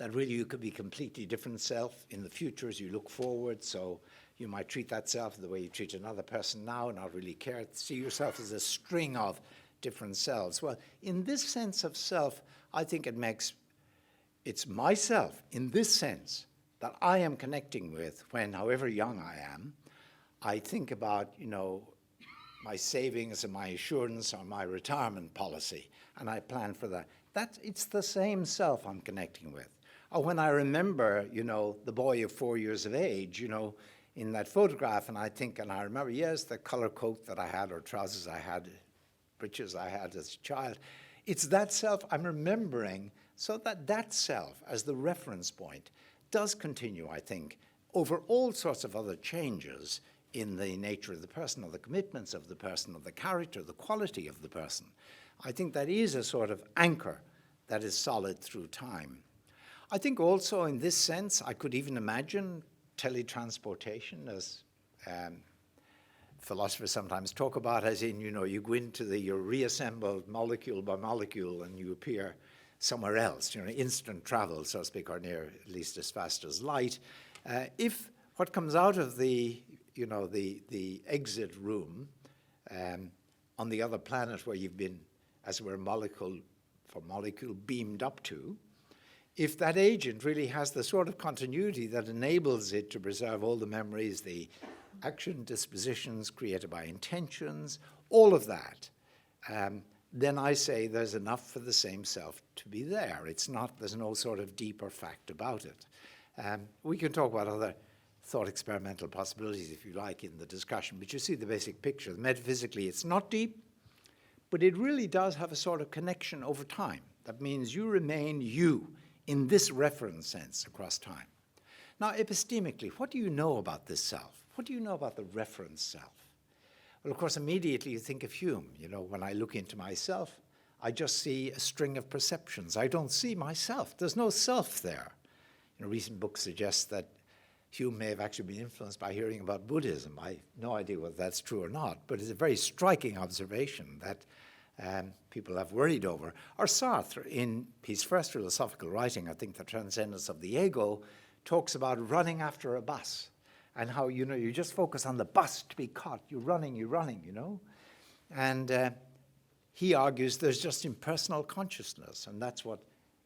really you could be a completely different self in the future as you look forward, so you might treat that self the way you treat another person now and not really care, see yourself as a string of different selves. Well, in this sense of self, I think it's myself in this sense that I am connecting with when, however young I am, I think about, my savings and my assurance or my retirement policy, and I plan for that. It's the same self I'm connecting with. Or when I remember, the boy of 4 years of age, in that photograph, and I remember, yes, the color coat that I had or trousers I had, breeches I had as a child. It's that self I'm remembering, so that self as the reference point does continue, I think, over all sorts of other changes in the nature of the person, or the commitments of the person, or the character, the quality of the person. I think that is a sort of anchor that is solid through time. I think also in this sense, I could even imagine teletransportation, as philosophers sometimes talk about, as in, you go into you're reassembled molecule by molecule and you appear somewhere else, instant travel, so to speak, or near at least as fast as light. If what comes out of the exit room on the other planet where you've been, as it were, molecule for molecule beamed up to, if that agent really has the sort of continuity that enables it to preserve all the memories, the action dispositions created by intentions, all of that, then I say there's enough for the same self to be there. There's no sort of deeper fact about it. We can talk about other thought experimental possibilities, if you like, in the discussion, but you see the basic picture. Metaphysically, it's not deep, but it really does have a sort of connection over time. That means you remain you in this reference sense across time. Now, epistemically, what do you know about this self? What do you know about the reference self? Well, of course, immediately you think of Hume. You know, when I look into myself, I just see a string of perceptions. I don't see myself. There's no self there. A recent book suggests that Hume may have actually been influenced by hearing about Buddhism. I have no idea whether that's true or not, but it's a very striking observation that people have worried over. Or Sartre, in his first philosophical writing, I think The Transcendence of the Ego, talks about running after a bus and how, you know, you just focus on the bus to be caught. You're running, you know. And he argues there's just impersonal consciousness, and that's what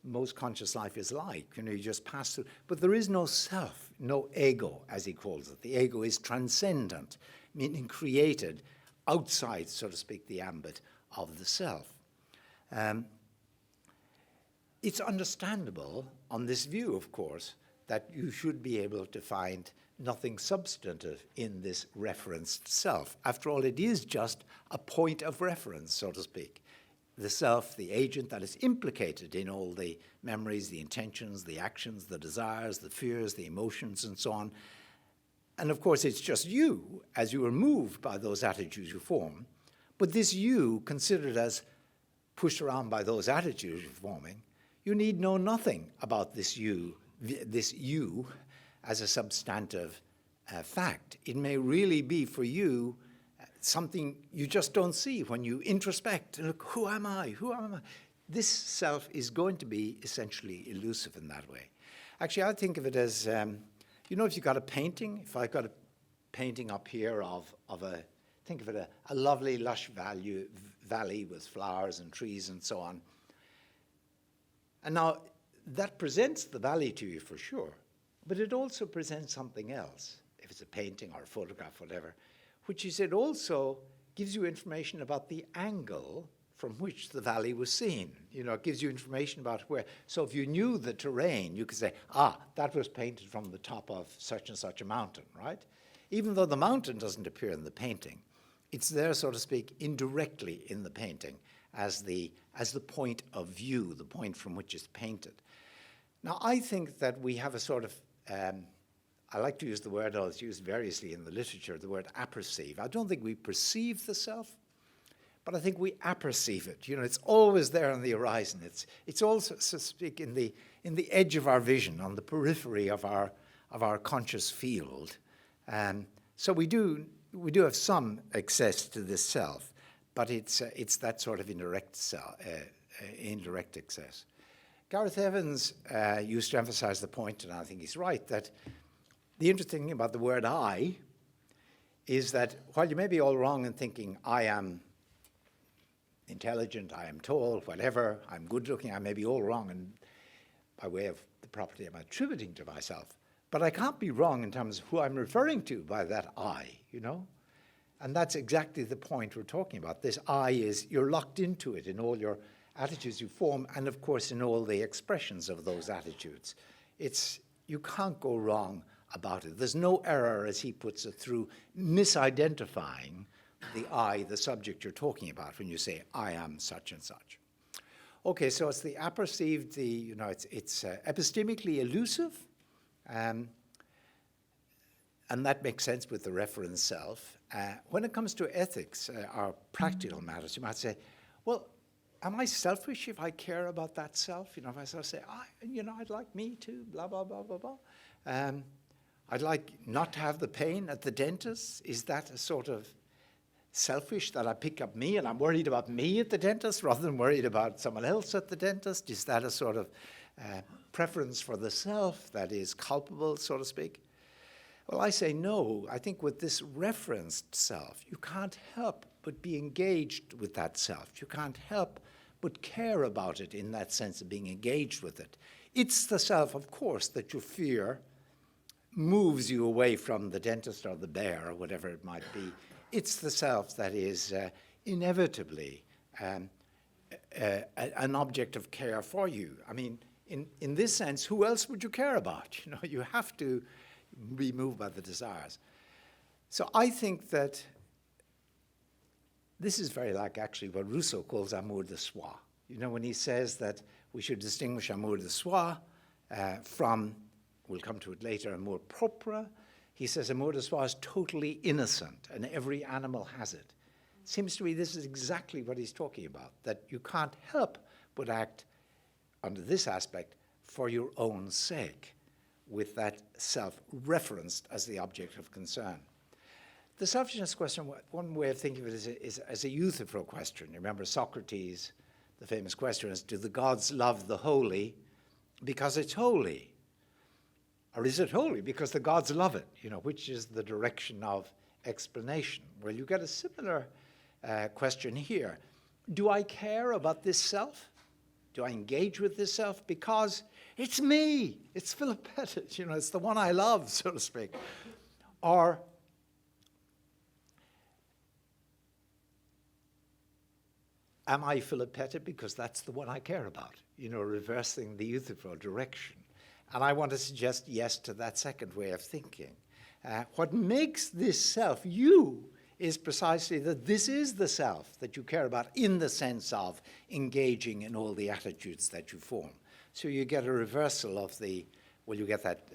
most conscious life is like. You know, you just pass through. But there is no self, no ego, as he calls it. The ego is transcendent, meaning created outside, so to speak, the ambit of the self. It's understandable on this view, of course, that you should be able to find nothing substantive in this referenced self. After all, it is just a point of reference, so to speak. The self, the agent that is implicated in all the memories, the intentions, the actions, the desires, the fears, the emotions, and so on. And of course, it's just you as you are moved by those attitudes you form. But this you, considered as pushed around by those attitudes you're forming, you need know nothing about this you as a substantive fact. It may really be for you something you just don't see when you introspect. Look, who am I? Who am I? This self is going to be essentially elusive in that way. Actually, I think of it as, you know, if you got a painting, if I got a painting up here of think of it a lovely, lush valley with flowers and trees and so on. And now, that presents the valley to you for sure, but it also presents something else, if it's a painting or a photograph, whatever, which is it also gives you information about the angle from which the valley was seen. You know, it gives you information about where. So if you knew the terrain, you could say, that was painted from the top of such and such a mountain, right? Even though the mountain doesn't appear in the painting, it's there, so to speak, indirectly in the painting as the point of view, the point from which it's painted. Now, I think that we have a sort of I like to use the word, it's used variously in the literature, the word apperceive. I don't think we perceive the self, but I think we apperceive it. You know, it's always there on the horizon. It's also, so to speak, in the edge of our vision, on the periphery of our conscious field. So we do have some access to this self, but it's that sort of indirect access. Gareth Evans used to emphasize the point, and I think he's right, that the interesting thing about the word I is that while you may be all wrong in thinking I am intelligent, I am tall, whatever, I'm good looking, I may be all wrong and by way of the property I'm attributing to myself, but I can't be wrong in terms of who I'm referring to by that I, you know? And that's exactly the point we're talking about. This I is, you're locked into it in all your attitudes you form, and of course in all the expressions of those attitudes. You can't go wrong about it. There's no error, as he puts it, through misidentifying the I, the subject you're talking about, when you say, I am such and such. Okay, so it's the apperceived, it's epistemically elusive, and that makes sense with the reference self. When it comes to ethics, or practical matters, you might say, well, am I selfish if I care about that self? You know, if I sort of say, I'd like me to, blah, blah, blah, blah, blah. I'd like not to have the pain at the dentist. Is that a sort of selfish that I pick up me and I'm worried about me at the dentist rather than worried about someone else at the dentist? Is that a sort of preference for the self that is culpable, so to speak? Well, I say no. I think with this referenced self, you can't help but be engaged with that self. You can't help but care about it in that sense of being engaged with it. It's the self, of course, that you fear moves you away from the dentist or the bear or whatever it might be. It's the self that is inevitably an object of care for you. I mean, in this sense, who else would you care about? You know, you have to be moved by the desires. So I think that this is very like actually what Rousseau calls amour de soi. You know, when he says that we should distinguish amour de soi from, we'll come to it later, amour propre. He says amour de soi is totally innocent and every animal has it. Seems to me this is exactly what he's talking about, that you can't help but act under this aspect for your own sake, with that self referenced as the object of concern. The selfishness question, one way of thinking of it is as a Euthyphro question. Remember Socrates, the famous question is, do the gods love the holy because it's holy? Or is it holy because the gods love it? You know, which is the direction of explanation? Well, you get a similar question here. Do I care about this self? Do I engage with this self? Because it's me. It's Philip Pettit. You know, it's the one I love, so to speak. Or am I Philip Pettit because that's the one I care about? You know, reversing the Euthyphro direction. And I want to suggest yes to that second way of thinking. What makes this self you is precisely that this is the self that you care about in the sense of engaging in all the attitudes that you form. So you get a reversal of the, well, you get that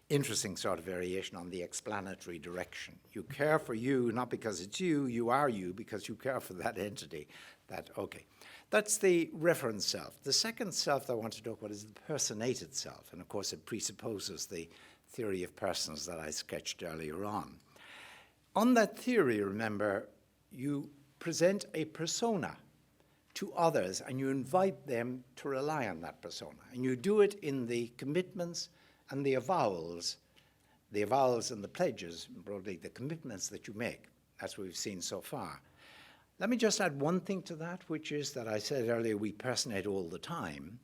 interesting sort of variation on the explanatory direction. You care for you, not because it's you, you are you because you care for that entity. Okay. That's the reference self. The second self that I want to talk about is the personated self. And of course, it presupposes the theory of persons that I sketched earlier on. On that theory, remember, you present a persona to others and you invite them to rely on that persona. And you do it in the commitments and the avowals and the pledges, broadly the commitments that you make. That's what we've seen so far. Let me just add one thing to that, which is that I said earlier we personate all the time.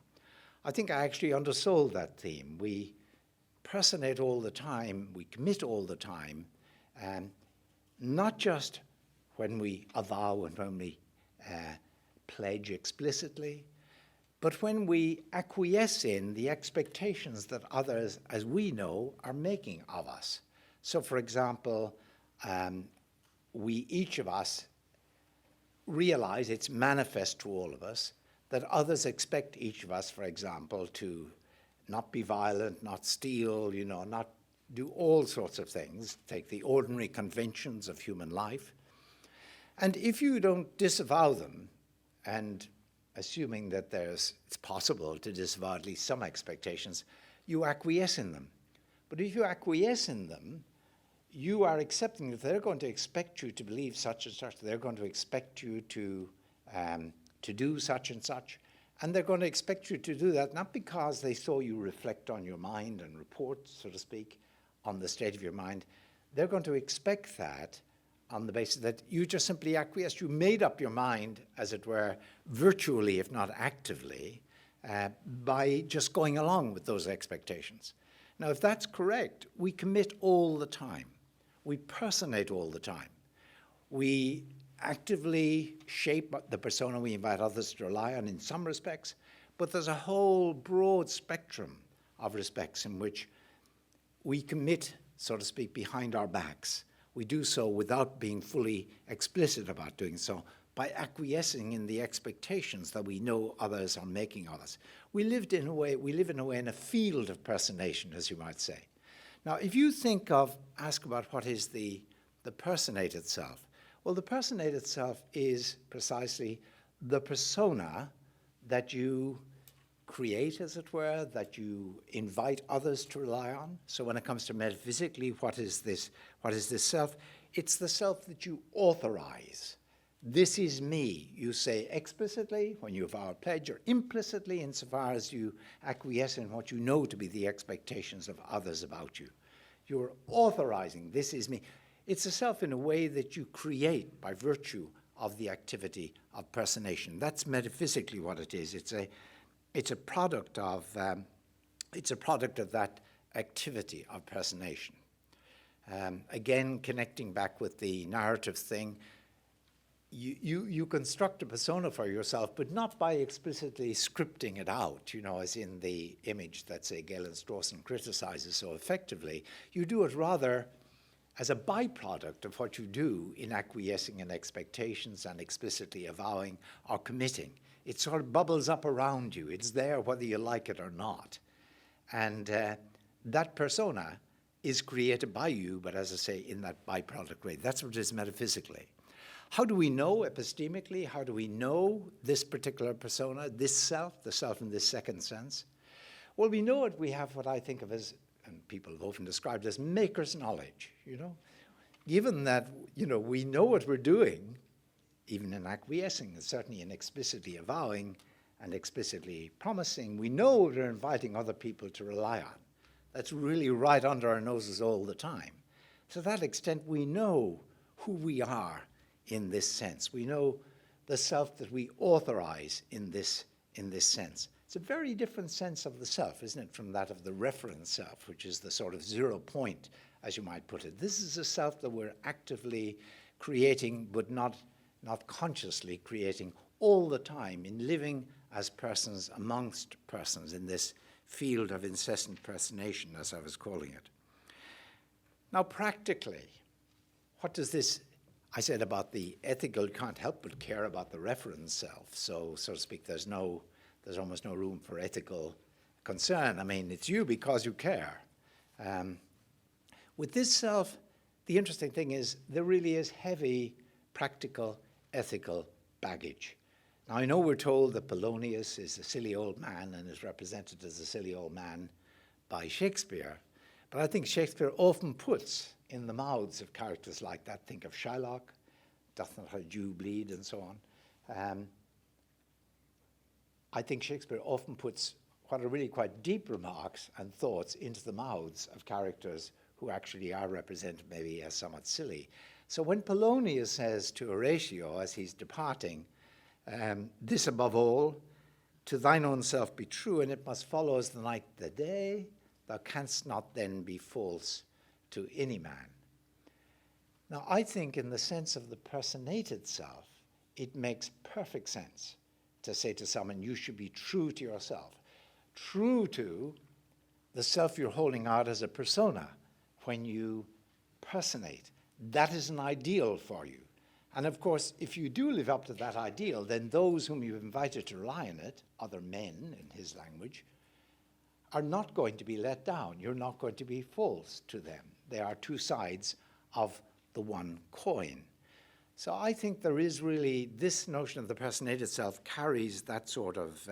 I think I actually undersold that theme. We personate all the time, we commit all the time, not just when we avow and when we pledge explicitly, but when we acquiesce in the expectations that others, as we know, are making of us. So, for example, we, each of us, realize it's manifest to all of us that others expect each of us, for example, to not be violent, not steal, you know, not do all sorts of things, take the ordinary conventions of human life. And if you don't disavow them, and assuming that it's possible to disavow at least some expectations, you acquiesce in them. But if you acquiesce in them, you are accepting that they're going to expect you to believe such and such, they're going to expect you to do such and such, and they're going to expect you to do that not because they saw you reflect on your mind and report, so to speak, on the state of your mind. They're going to expect that on the basis that you just simply acquiesced. You made up your mind, as it were, virtually, if not actively, by just going along with those expectations. Now, if that's correct, we commit all the time. We personate all the time. We actively shape the persona we invite others to rely on in some respects, but there's a whole broad spectrum of respects in which we commit, so to speak, behind our backs. We do so without being fully explicit about doing so, by acquiescing in the expectations that we know others are making of us. We live in a way in a field of personation, as you might say. Now, if you ask about what is the personated self, well, the personated self is precisely the persona that you create, as it were, that you invite others to rely on. So when it comes to metaphysically, what is this self? It's the self that you authorize. This is me, you say explicitly when you vow a pledge, or implicitly insofar as you acquiesce in what you know to be the expectations of others about you. You're authorizing, this is me. It's a self in a way that you create by virtue of the activity of personation. That's metaphysically what it is. It's a product of that activity of personation. Again, connecting back with the narrative thing, you construct a persona for yourself, but not by explicitly scripting it out, as in the image that, say, Galen Strawson criticizes so effectively. You do it rather as a byproduct of what you do in acquiescing in expectations and explicitly avowing or committing. It sort of bubbles up around you. It's there whether you like it or not. And that persona is created by you, but as I say, in that byproduct way. That's what it is metaphysically. How do we know epistemically? How do we know this particular persona, this self, the self in this second sense? Well, we know it. We have what I think of as, and people have often described as maker's knowledge, Given that, we know what we're doing, even in acquiescing, and certainly in explicitly avowing and explicitly promising, we know what we're inviting other people to rely on. That's really right under our noses all the time. To that extent, we know who we are in this sense. We know the self that we authorize in this sense. It's a very different sense of the self, isn't it, from that of the reference self, which is the sort of 0 point, as you might put it. This is a self that we're actively creating, but not consciously creating all the time in living as persons amongst persons in this field of incessant personation, as I was calling it. Now, practically, what does this, I said about the ethical, you can't help but care about the reference self. So to speak, there's almost no room for ethical concern. I mean, it's you because you care. With this self, the interesting thing is there really is heavy practical ethical baggage. Now, I know we're told that Polonius is a silly old man and is represented as a silly old man by Shakespeare, but I think Shakespeare often puts in the mouths of characters like that, think of Shylock, doth not a Jew bleed, and so on. I think Shakespeare often puts what are really quite deep remarks and thoughts into the mouths of characters who actually are represented maybe as somewhat silly. So when Polonius says to Horatio as he's departing, this above all, to thine own self be true, and it must follow as the night the day, thou canst not then be false to any man. Now, I think in the sense of the personated self, it makes perfect sense to say to someone, you should be true to yourself, true to the self you're holding out as a persona when you personate. That is an ideal for you. And of course, if you do live up to that ideal, then those whom you've invited to rely on it, other men in his language, are not going to be let down. You're not going to be false to them. They are two sides of the one coin. So I think there is really, this notion of the personated self carries that sort of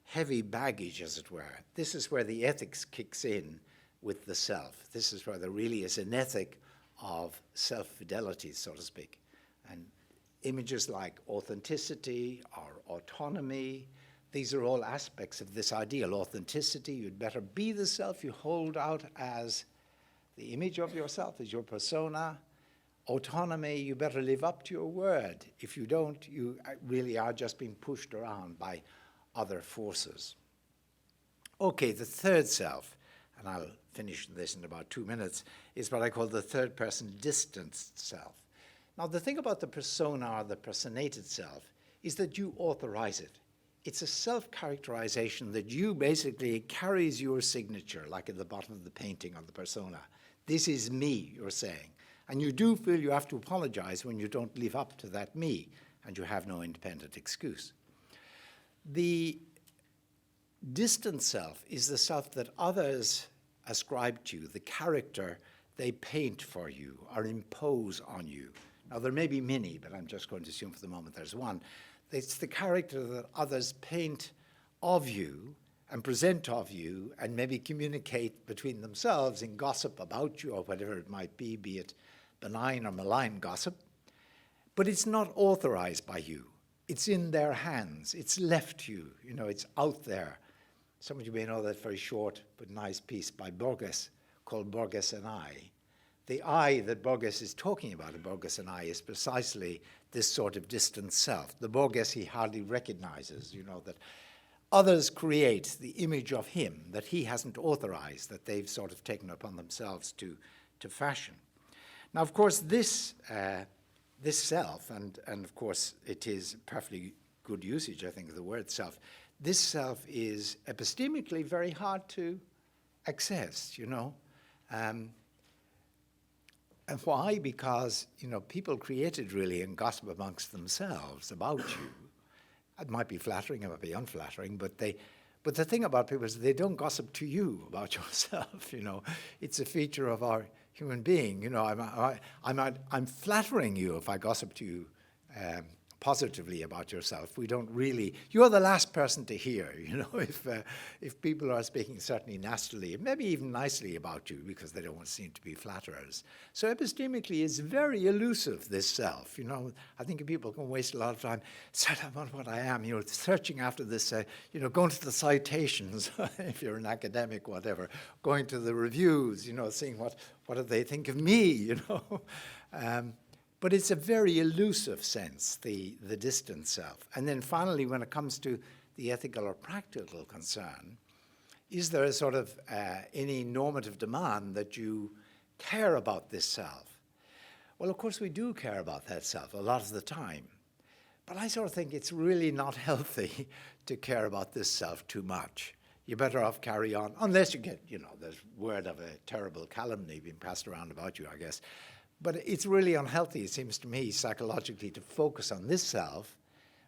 heavy baggage, as it were. This is where the ethics kicks in with the self. This is where there really is an ethic of self-fidelity, so to speak. And images like authenticity or autonomy, these are all aspects of this ideal. Authenticity, you'd better be the self you hold out as the image of yourself, as your persona. Autonomy, you better live up to your word. If you don't, you really are just being pushed around by other forces. Okay, the third self, and I'll finish this in about 2 minutes, is what I call the third person distanced self. Now, the thing about the persona or the personated self is that you authorize it. It's a self-characterization that you basically carries your signature, like at the bottom of the painting of the persona. This is me, you're saying. And you do feel you have to apologize when you don't live up to that me, and you have no independent excuse. The distant self is the self that others ascribe to you, the character they paint for you or impose on you. Now, there may be many, but I'm just going to assume for the moment there's one. It's the character that others paint of you and present of you and maybe communicate between themselves in gossip about you or whatever it might be it benign or malign gossip. But it's not authorized by you. It's in their hands. It's left to you. You know, it's out there. Some of you may know that very short but nice piece by Borges called Borges and I. The I that Borges is talking about in Borges and I is precisely this sort of distant self. The Borges he hardly recognizes, that others create the image of him that he hasn't authorized, that they've sort of taken upon themselves to fashion. Now, of course, this self, and of course it is perfectly good usage, I think, of the word self, this self is epistemically very hard to access, And why? Because, people created really and gossip amongst themselves about you. It might be flattering, it might be unflattering, but the thing about people is they don't gossip to you about yourself, It's a feature of our human being, I'm flattering you if I gossip to you positively about yourself. We don't really, you're the last person to hear, if people are speaking certainly nastily, maybe even nicely about you because they don't seem to be flatterers. So epistemically, it's very elusive, this self, I think people can waste a lot of time, set up on what I am, searching after this, going to the citations, if you're an academic, whatever, going to the reviews, seeing what do they think of me, But it's a very elusive sense, the distant self. And then finally, when it comes to the ethical or practical concern, is there a sort of any normative demand that you care about this self? Well, of course, we do care about that self a lot of the time. But I sort of think it's really not healthy to care about this self too much. You're better off carry on, unless you get, there's word of a terrible calumny being passed around about you, I guess. But it's really unhealthy, it seems to me, psychologically, to focus on this self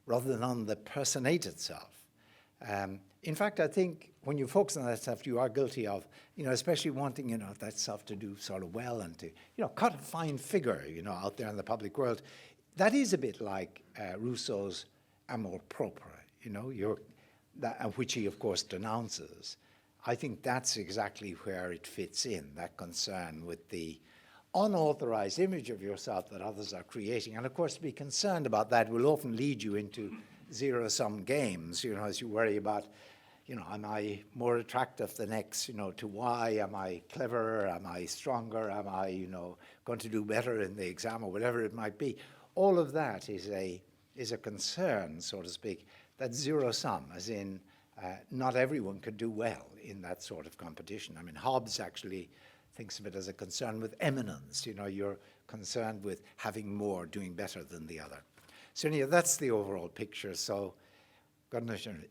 rather than on the personated self. In fact, I think when you focus on that self, you are guilty of, especially wanting, that self to do sort of well and to, cut a fine figure, out there in the public world. That is a bit like Rousseau's amour propre, which he, of course, denounces. I think that's exactly where it fits in, that concern with the unauthorized image of yourself that others are creating. And of course, to be concerned about that will often lead you into zero-sum games, as you worry about, am I more attractive than X, to Y? Am I cleverer? Am I stronger? Am I, going to do better in the exam or whatever it might be? All of that is a concern, so to speak, that's zero-sum, as in not everyone could do well in that sort of competition. I mean, Hobbes actually thinks of it as a concern with eminence. You're concerned with having more, doing better than the other. So anyway, that's the overall picture. So got a notion of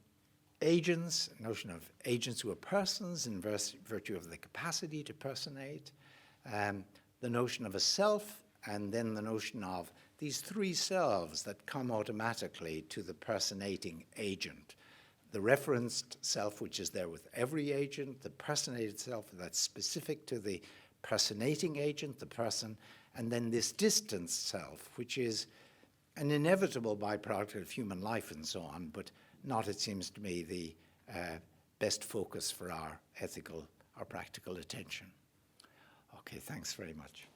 agents, a notion of agents who are persons in virtue of the capacity to personate, the notion of a self, and then the notion of these three selves that come automatically to the personating agent. The referenced self, which is there with every agent, the personated self that's specific to the personating agent, the person, and then this distant self, which is an inevitable byproduct of human life and so on, but not, it seems to me, the best focus for our ethical or practical attention. Okay, thanks very much.